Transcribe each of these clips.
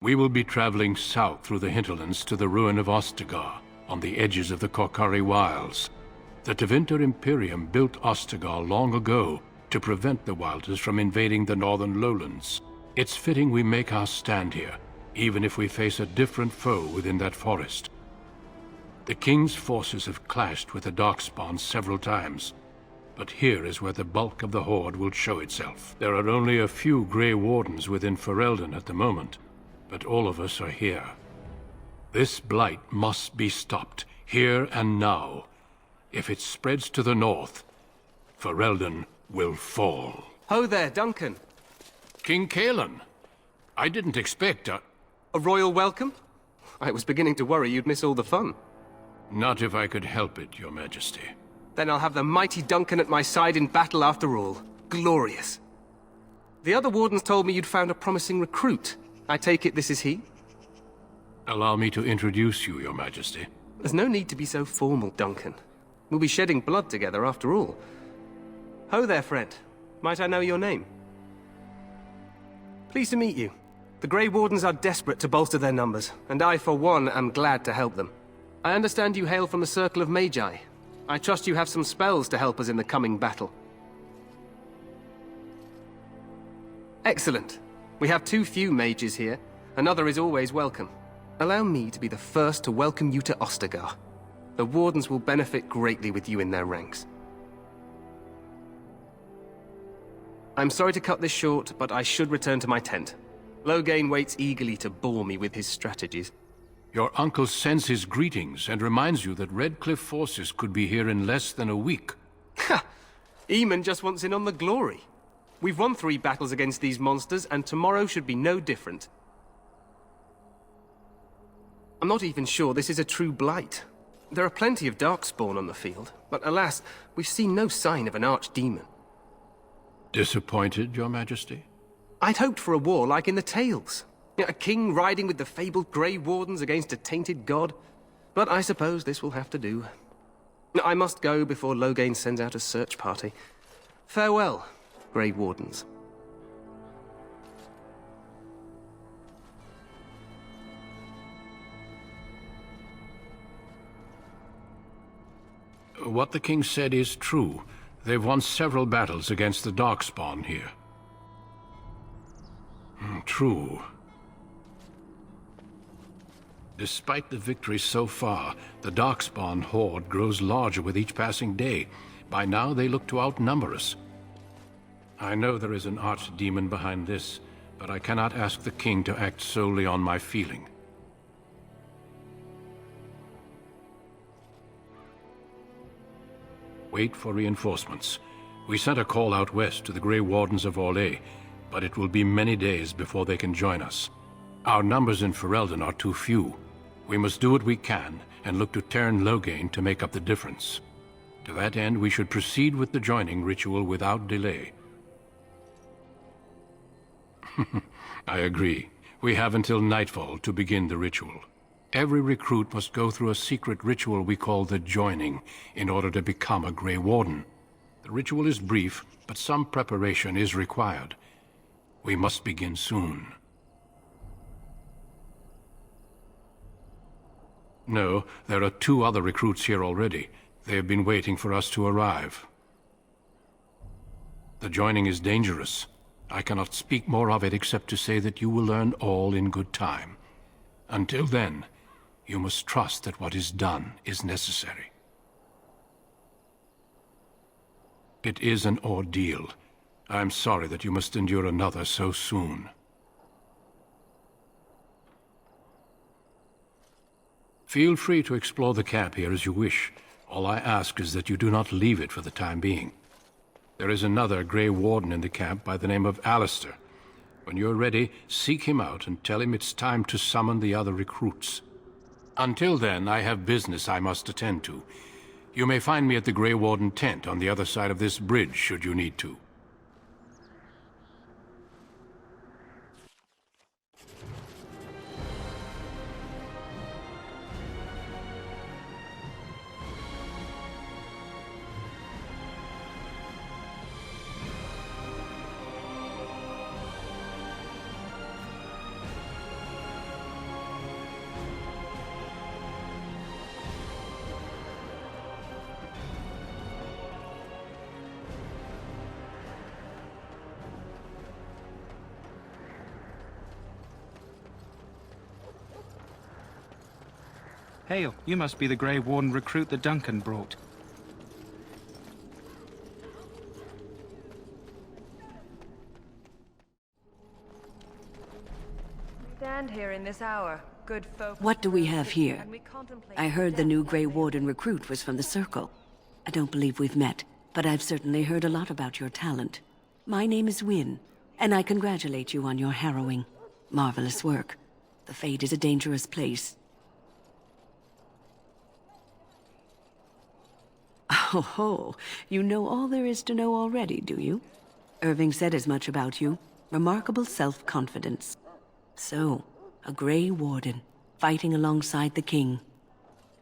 We will be traveling south through the hinterlands to the ruin of Ostagar, on the edges of the Korkari Wilds. The Tevinter Imperium built Ostagar long ago to prevent the Wilders from invading the northern lowlands. It's fitting we make our stand here, even if we face a different foe within that forest. The King's forces have clashed with the Darkspawn several times, but here is where the bulk of the Horde will show itself. There are only a few Grey Wardens within Ferelden at the moment, but all of us are here. This blight must be stopped, here and now. If it spreads to the north, Ferelden will fall. Ho there, Duncan. King Cailan, I didn't expect a royal welcome? I was beginning to worry you'd miss all the fun. Not if I could help it, Your Majesty. Then I'll have the mighty Duncan at my side in battle after all. Glorious. The other wardens told me you'd found a promising recruit. I take it this is he? Allow me to introduce you, Your Majesty. There's no need to be so formal, Duncan. We'll be shedding blood together after all. Ho there, friend. Might I know your name? Pleased to meet you. The Grey Wardens are desperate to bolster their numbers, and I, for one, am glad to help them. I understand you hail from the Circle of Magi. I trust you have some spells to help us in the coming battle. Excellent. We have too few mages here. Another is always welcome. Allow me to be the first to welcome you to Ostagar. The Wardens will benefit greatly with you in their ranks. I'm sorry to cut this short, but I should return to my tent. Loghain waits eagerly to bore me with his strategies. Your uncle sends his greetings and reminds you that Redcliffe forces could be here in less than a week. Ha! Eamon just wants in on the glory. We've won 3 battles against these monsters, and tomorrow should be no different. I'm not even sure this is a true blight. There are plenty of Darkspawn on the field, but alas, we've seen no sign of an archdemon. Disappointed, Your Majesty? I'd hoped for a war like in the tales. A king riding with the fabled Grey Wardens against a tainted god. But I suppose this will have to do. I must go before Loghain sends out a search party. Farewell, Grey Wardens. What the king said is true. They've won several battles against the Darkspawn here. True. Despite the victory so far, the Darkspawn horde grows larger with each passing day. By now, they look to outnumber us. I know there is an archdemon behind this, but I cannot ask the king to act solely on my feeling. Wait for reinforcements. We sent a call out west to the Grey Wardens of Orlais, but it will be many days before they can join us. Our numbers in Ferelden are too few. We must do what we can, and look to Teyrn Loghain to make up the difference. To that end, we should proceed with the joining ritual without delay. I agree. We have until nightfall to begin the ritual. Every recruit must go through a secret ritual we call the joining in order to become a Grey Warden. The ritual is brief, but some preparation is required. We must begin soon. No, there are 2 other recruits here already. They have been waiting for us to arrive. The joining is dangerous. I cannot speak more of it except to say that you will learn all in good time. Until then, you must trust that what is done is necessary. It is an ordeal. I am sorry that you must endure another so soon. Feel free to explore the camp here as you wish. All I ask is that you do not leave it for the time being. There is another Grey Warden in the camp by the name of Alistair. When you're ready, seek him out and tell him it's time to summon the other recruits. Until then, I have business I must attend to. You may find me at the Grey Warden tent on the other side of this bridge, should you need to. Hail, you must be the Grey Warden recruit that Duncan brought. Stand here in this hour, good folk. What do we have here? And we contemplate I heard the new death Grey that may- Warden recruit was from the Circle. I don't believe we've met, but I've certainly heard a lot about your talent. My name is Wynne, and I congratulate you on your harrowing, marvelous work. The Fade is a dangerous place. Oh ho, you know all there is to know already, do you? Irving said as much about you. Remarkable self-confidence. So, a Grey Warden, fighting alongside the King.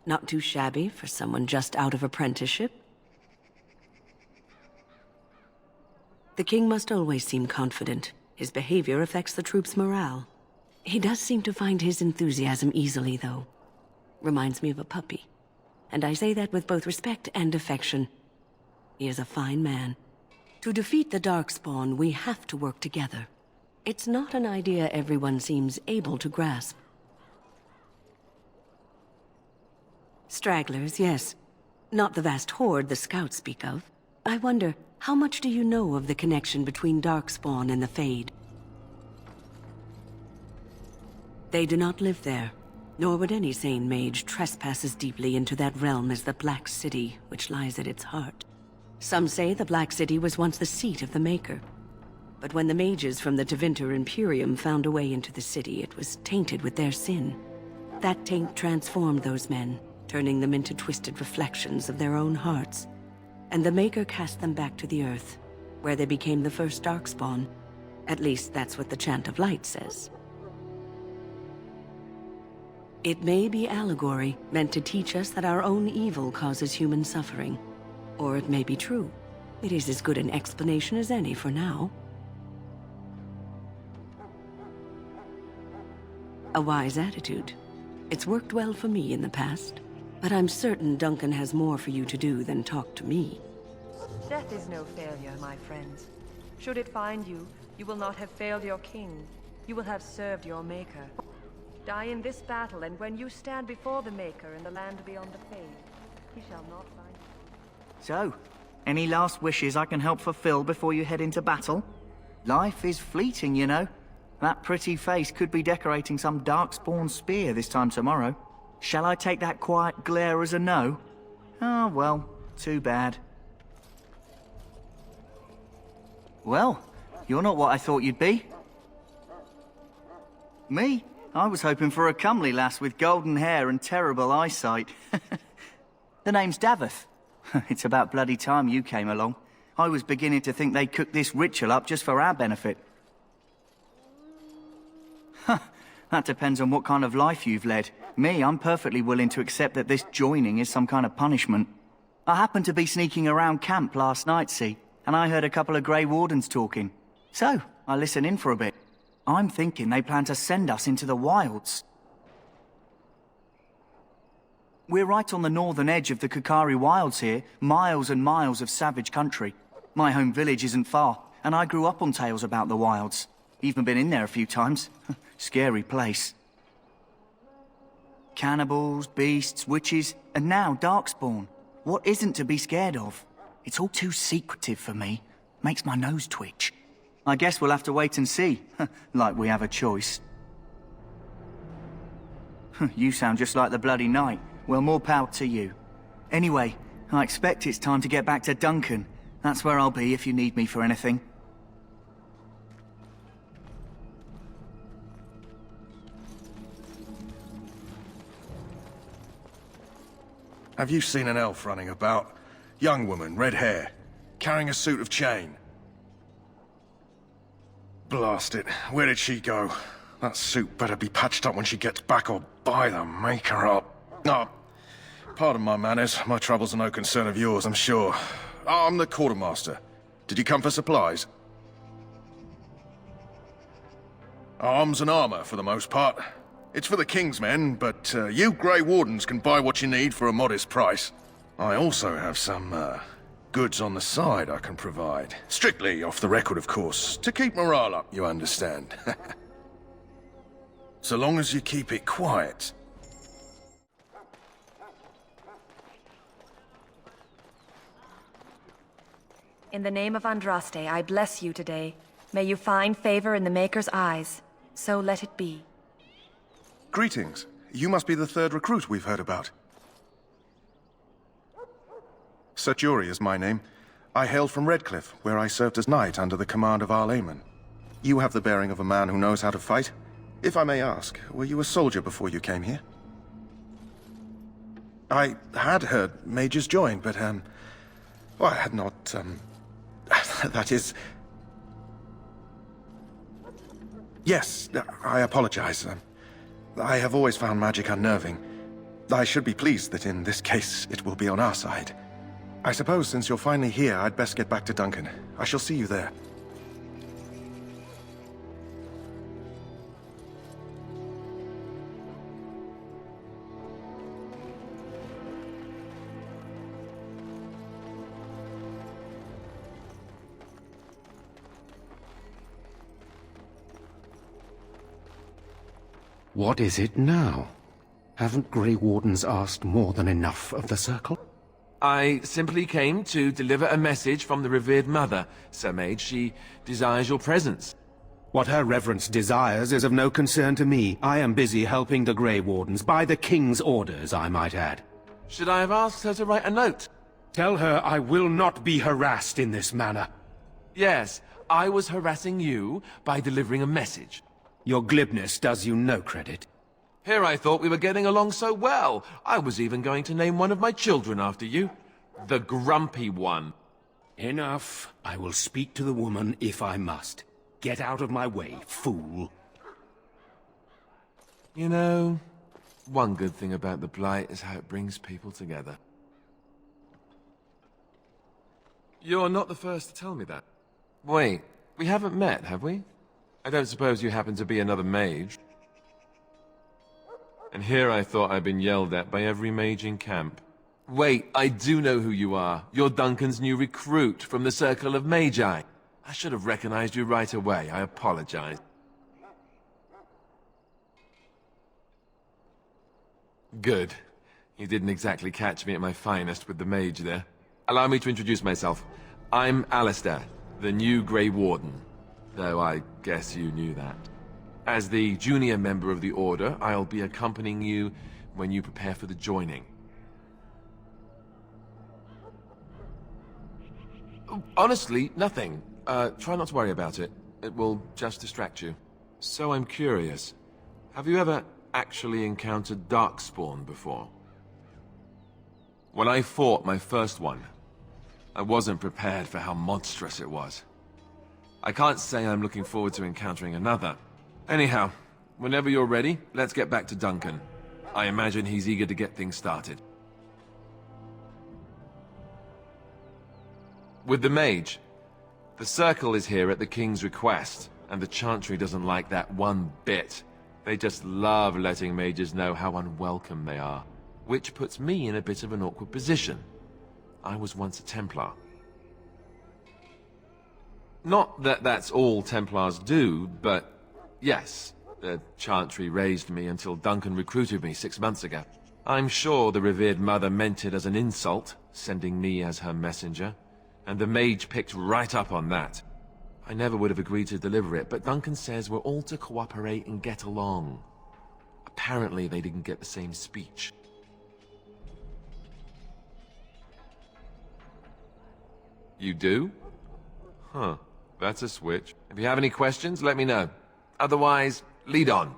Not too shabby for someone just out of apprenticeship. The King must always seem confident. His behavior affects the troops' morale. He does seem to find his enthusiasm easily, though. Reminds me of a puppy. And I say that with both respect and affection. He is a fine man. To defeat the Darkspawn, we have to work together. It's not an idea everyone seems able to grasp. Stragglers, yes. Not the vast horde the scouts speak of. I wonder, how much do you know of the connection between Darkspawn and the Fade? They do not live there, nor would any sane mage trespass as deeply into that realm as the Black City, which lies at its heart. Some say the Black City was once the seat of the Maker. But when the mages from the Tevinter Imperium found a way into the city, it was tainted with their sin. That taint transformed those men, turning them into twisted reflections of their own hearts. And the Maker cast them back to the Earth, where they became the first Darkspawn. At least that's what the Chant of Light says. It may be allegory, meant to teach us that our own evil causes human suffering. Or it may be true. It is as good an explanation as any for now. A wise attitude. It's worked well for me in the past, but I'm certain Duncan has more for you to do than talk to me. Death is no failure, my friends. Should it find you, you will not have failed your king. You will have served your Maker. Die in this battle, and when you stand before the Maker in the land beyond the Fade, he shall not find you. So, any last wishes I can help fulfill before you head into battle? Life is fleeting, you know. That pretty face could be decorating some Darkspawn spear this time tomorrow. Shall I take that quiet glare as a no? Oh, well, too bad. Well, you're not what I thought you'd be. Me? I was hoping for a comely lass with golden hair and terrible eyesight. The name's Davith. It's about bloody time you came along. I was beginning to think they cooked this ritual up just for our benefit. That depends on what kind of life you've led. Me, I'm perfectly willing to accept that this joining is some kind of punishment. I happened to be sneaking around camp last night, see, and I heard a couple of Grey Wardens talking. So, I listened in for a bit. I'm thinking they plan to send us into the wilds. We're right on the northern edge of the Kokari Wilds here, miles and miles of savage country. My home village isn't far, and I grew up on tales about the wilds. Even been in there a few times. Scary place. Cannibals, beasts, witches, and now Darkspawn. What isn't to be scared of? It's all too secretive for me. Makes my nose twitch. I guess we'll have to wait and see. Like we have a choice. You sound just like the bloody knight. Well, more power to you. Anyway, I expect it's time to get back to Duncan. That's where I'll be if you need me for anything. Have you seen an elf running about? Young woman, red hair, carrying a suit of chain. Blast it, where did she go? That suit better be patched up when she gets back or by the Maker up. Oh, pardon my manners, my troubles are no concern of yours, I'm sure. Oh, I'm the quartermaster. Did you come for supplies? Arms and armor, for the most part. It's for the King's men, but you Grey Wardens can buy what you need for a modest price. I also have some, goods on the side I can provide. Strictly off the record, of course, to keep morale up, you understand. So long as you keep it quiet. In the name of Andraste, I bless you today. May you find favor in the Maker's eyes. So let it be. Greetings. You must be the third recruit we've heard about. Sir Jury is my name. I hail from Redcliffe, where I served as knight under the command of Arl Aemon. You have the bearing of a man who knows how to fight. If I may ask, were you a soldier before you came here? I had heard Mages joined, but, well, I had not, that is... Yes, I apologize. I have always found magic unnerving. I should be pleased that in this case it will be on our side. I suppose since you're finally here, I'd best get back to Duncan. I shall see you there. What is it now? Haven't Grey Wardens asked more than enough of the Circle? I simply came to deliver a message from the revered mother, Sir Mage. She desires your presence. What her reverence desires is of no concern to me. I am busy helping the Grey Wardens, by the King's orders, I might add. Should I have asked her to write a note? Tell her I will not be harassed in this manner. Yes, I was harassing you by delivering a message. Your glibness does you no credit. Here I thought we were getting along so well. I was even going to name one of my children after you. The Grumpy One. Enough. I will speak to the woman if I must. Get out of my way, fool. You know, one good thing about the Blight is how it brings people together. You're not the first to tell me that. Wait, we haven't met, have we? I don't suppose you happen to be another mage? And here I thought I'd been yelled at by every mage in camp. Wait, I do know who you are. You're Duncan's new recruit from the Circle of Magi. I should have recognized you right away. I apologize. Good. You didn't exactly catch me at my finest with the mage there. Allow me to introduce myself. I'm Alistair, the new Grey Warden. Though I guess you knew that. As the junior member of the Order, I'll be accompanying you when you prepare for the joining. Honestly, nothing. Try not to worry about it. It will just distract you. So I'm curious. Have you ever actually encountered Darkspawn before? When I fought my first one, I wasn't prepared for how monstrous it was. I can't say I'm looking forward to encountering another. Anyhow, whenever you're ready, let's get back to Duncan. I imagine he's eager to get things started. With the Mage, the Circle is here at the King's request, and the Chantry doesn't like that one bit. They just love letting mages know how unwelcome they are, which puts me in a bit of an awkward position. I was once a Templar. Not that that's all Templars do, but yes, the Chantry raised me until Duncan recruited me 6 months ago. I'm sure the revered mother meant it as an insult, sending me as her messenger, and the Mage picked right up on that. I never would have agreed to deliver it, but Duncan says we're all to cooperate and get along. Apparently they didn't get the same speech. You do? Huh. That's a switch. If you have any questions, let me know. Otherwise, lead on.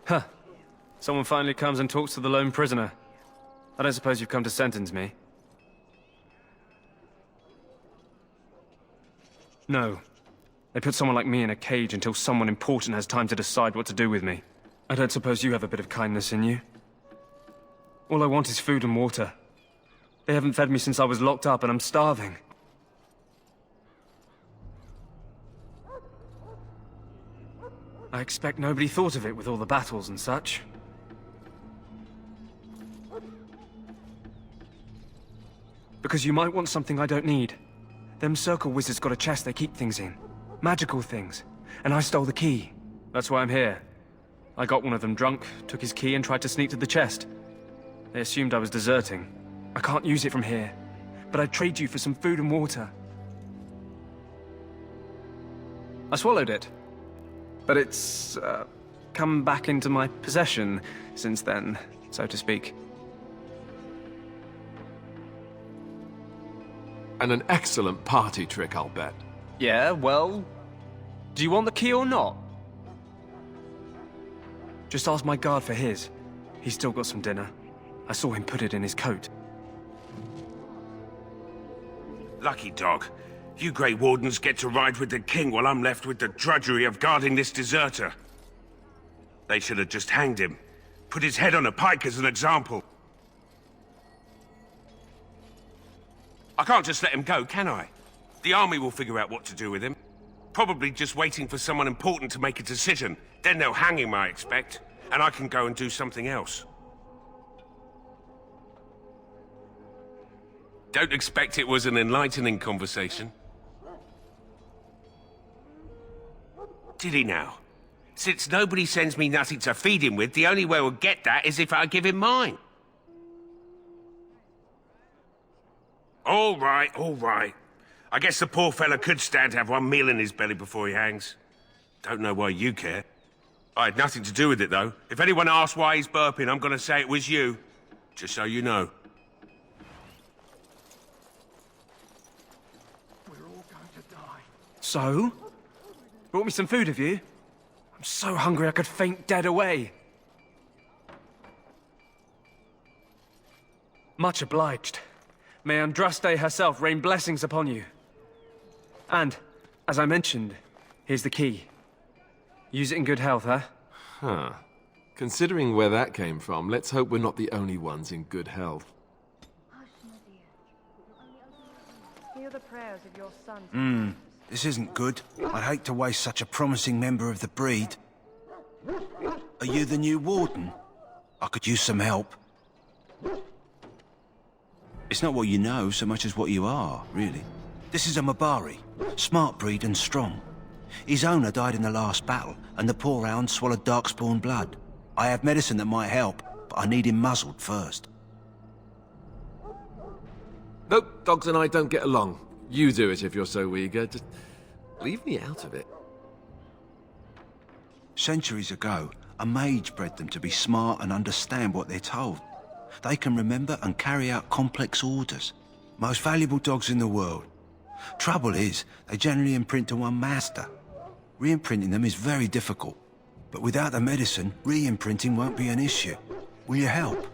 Huh. Someone finally comes and talks to the lone prisoner. I don't suppose you've come to sentence me? No. They put someone like me in a cage until someone important has time to decide what to do with me. I don't suppose you have a bit of kindness in you? All I want is food and water. They haven't fed me since I was locked up and I'm starving. I expect nobody thought of it with all the battles and such. Because you might want something I don't need. Them circle wizards got a chest they keep things in. Magical things. And I stole the key. That's why I'm here. I got one of them drunk, took his key and tried to sneak to the chest. They assumed I was deserting. I can't use it from here. But I'd trade you for some food and water. I swallowed it. But it's, come back into my possession since then, so to speak. And an excellent party trick, I'll bet. Yeah, well... Do you want the key or not? Just ask my guard for his. He's still got some dinner. I saw him put it in his coat. Lucky dog. You Grey Wardens get to ride with the king while I'm left with the drudgery of guarding this deserter. They should have just hanged him. Put his head on a pike as an example. I can't just let him go, can I? The army will figure out what to do with him. Probably just waiting for someone important to make a decision. Then they'll hang him, I expect. And I can go and do something else. Don't expect it was an enlightening conversation. Did he now? Since nobody sends me nothing to feed him with, the only way we'll get that is if I give him mine. All right, all right. I guess the poor fella could stand to have one meal in his belly before he hangs. Don't know why you care. I had nothing to do with it, though. If anyone asks why he's burping, I'm gonna say it was you. Just so you know. We're all going to die. So? Brought me some food, have you? I'm so hungry I could faint dead away. Much obliged. May Andraste herself rain blessings upon you. And, as I mentioned, here's the key. Use it in good health, huh? Huh. Considering where that came from, let's hope we're not the only ones in good health. Hear the prayers of your sons. This isn't good. I'd hate to waste such a promising member of the breed. Are you the new warden? I could use some help. It's not what you know so much as what you are, really. This is a Mabari, smart breed and strong. His owner died in the last battle, and the poor hound swallowed darkspawn blood. I have medicine that might help, but I need him muzzled first. Nope, dogs and I don't get along. You do it if you're so eager. Just leave me out of it. Centuries ago, a mage bred them to be smart and understand what they're told. They can remember and carry out complex orders. Most valuable dogs in the world. Trouble is, they generally imprint to one master. Re-imprinting them is very difficult. But without the medicine, re-imprinting won't be an issue. Will you help?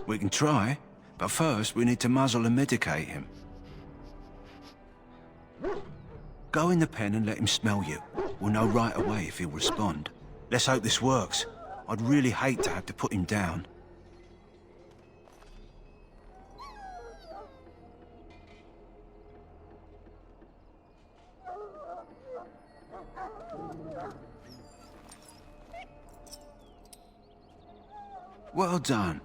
We can try, but first we need to muzzle and medicate him. Go in the pen and let him smell you. We'll know right away if he'll respond. Let's hope this works. I'd really hate to have to put him down. Well done.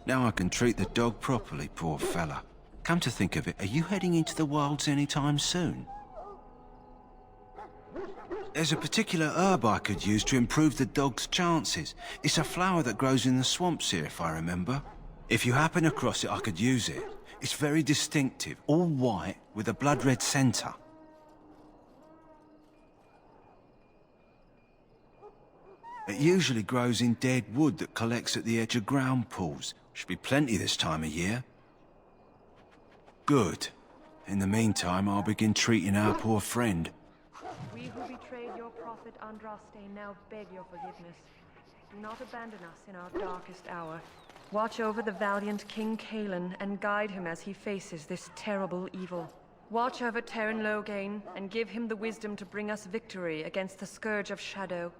Now I can treat the dog properly, poor fella. Come to think of it, are you heading into the wilds anytime soon? There's a particular herb I could use to improve the dog's chances. It's a flower that grows in the swamps here, if I remember. If you happen across it, I could use it. It's very distinctive, all white, with a blood-red centre. It usually grows in dead wood that collects at the edge of ground pools. Should be plenty this time of year. Good. In the meantime, I'll begin treating our poor friend. We who betrayed your prophet Andraste now beg your forgiveness. Do not abandon us in our darkest hour. Watch over the valiant King Kaelin and guide him as he faces this terrible evil. Watch over Terran Loghain and give him the wisdom to bring us victory against the Scourge of Shadow.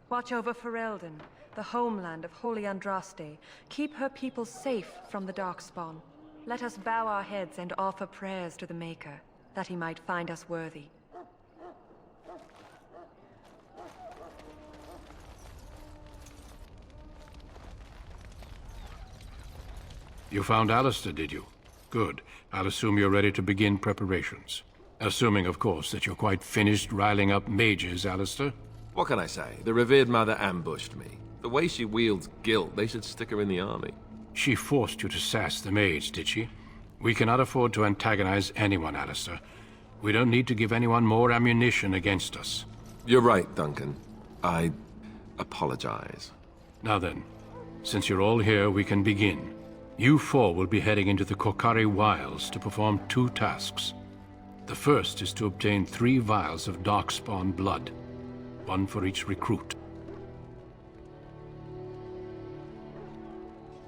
Watch over Ferelden, the homeland of Holy Andraste. Keep her people safe from the Darkspawn. Let us bow our heads and offer prayers to the Maker, that he might find us worthy. You found Alistair, did you? Good. I'll assume you're ready to begin preparations. Assuming, of course, that you're quite finished riling up mages, Alistair. What can I say? The revered mother ambushed me. The way she wields guilt, they should stick her in the army. She forced you to sass the mage, did she? We cannot afford to antagonize anyone, Alistair. We don't need to give anyone more ammunition against us. You're right, Duncan. I apologize. Now then, since you're all here, we can begin. You four will be heading into the Kokari Wilds to perform 2 tasks. The first is to obtain 3 vials of Darkspawn blood, 1 for each recruit.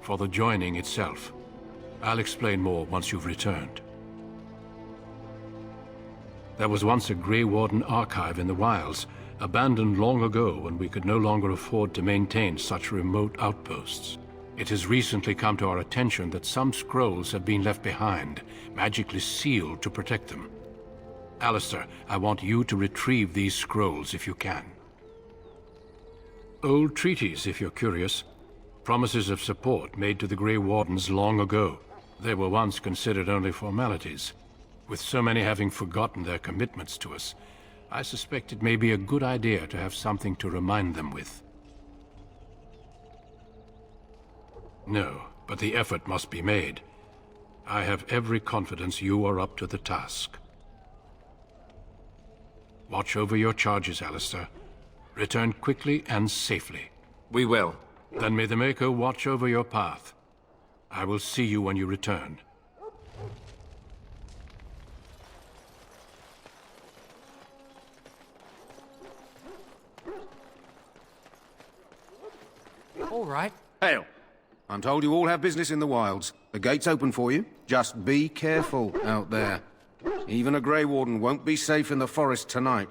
For the joining itself, I'll explain more once you've returned. There was once a Grey Warden archive in the wilds, abandoned long ago when we could no longer afford to maintain such remote outposts. It has recently come to our attention that some scrolls have been left behind, magically sealed to protect them. Alistair, I want you to retrieve these scrolls if you can. Old treaties, if you're curious. Promises of support made to the Grey Wardens long ago. They were once considered only formalities. With so many having forgotten their commitments to us, I suspect it may be a good idea to have something to remind them with. No, but the effort must be made. I have every confidence you are up to the task. Watch over your charges, Alistair. Return quickly and safely. We will. Then may the Maker watch over your path. I will see you when you return. All right. Hail. I'm told you all have business in the wilds. The gate's open for you. Just be careful out there. Even a Grey Warden won't be safe in the forest tonight.